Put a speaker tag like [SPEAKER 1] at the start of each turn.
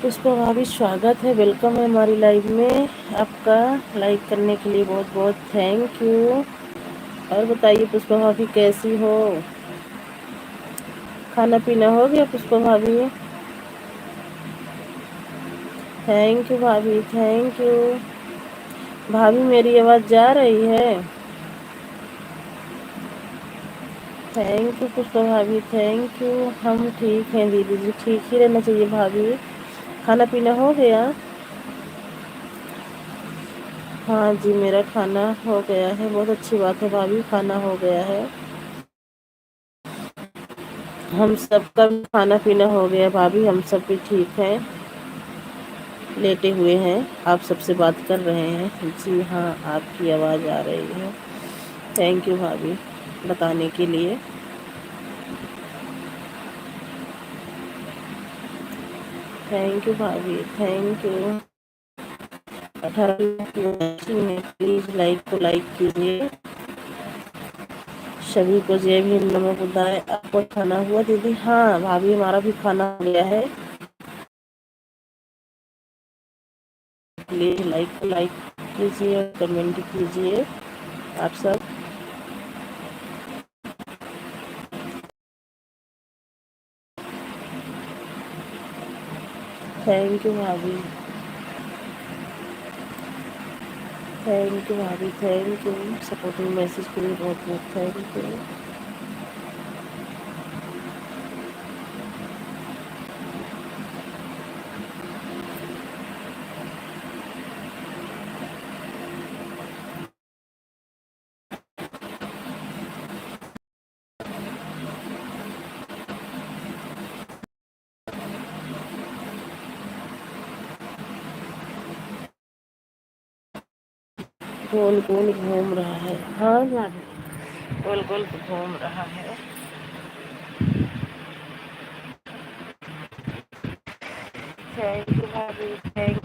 [SPEAKER 1] पुष्पा भाभी स्वागत है, वेलकम है हमारी लाइव में। आपका लाइक करने के लिए बहुत बहुत थैंक यू। और बताइए पुष्पा भाभी कैसी हो? खाना पीना हो गया पुष्पा भाभी? थैंक यू भाभी, थैंक यू। भाभी मेरी आवाज़ जा रही है? थैंक यू पुष्पा भाभी, थैंक यू। हम ठीक हैं दीदी जी, ठीक ही रहना चाहिए भाभी। खाना पीना हो गया? हाँ जी, मेरा खाना हो गया है। बहुत अच्छी बात है भाभी, खाना हो गया है। हम सबका भी खाना पीना हो गया भाभी, हम सब भी ठीक हैं, लेटे हुए हैं, आप सबसे बात कर रहे हैं। जी हाँ, आपकी आवाज़ आ रही है। थैंक यू भाभी बताने के लिए। थैंक यू भाभी, थैंक यू। 18 प्लीज़ लाइक को लाइक कीजिए। सभी को जय भीम, नमो बुद्धाय। आपका खाना हुआ दीदी? हाँ भाभी, हमारा भी खाना हो गया है। प्लीज़ लाइक को लाइक कीजिए और कमेंट कीजिए आप सब। थैंक यू भाभी, थैंक यू भाभी, थैंक यू। सपोर्टिंग मैसेज के लिए बहुत बहुत थैंक यू। गोल गोल घूम रहा है, हाँ भाभी, गोल गोल घूम रहा है। थैंक यू भाभी, थैंक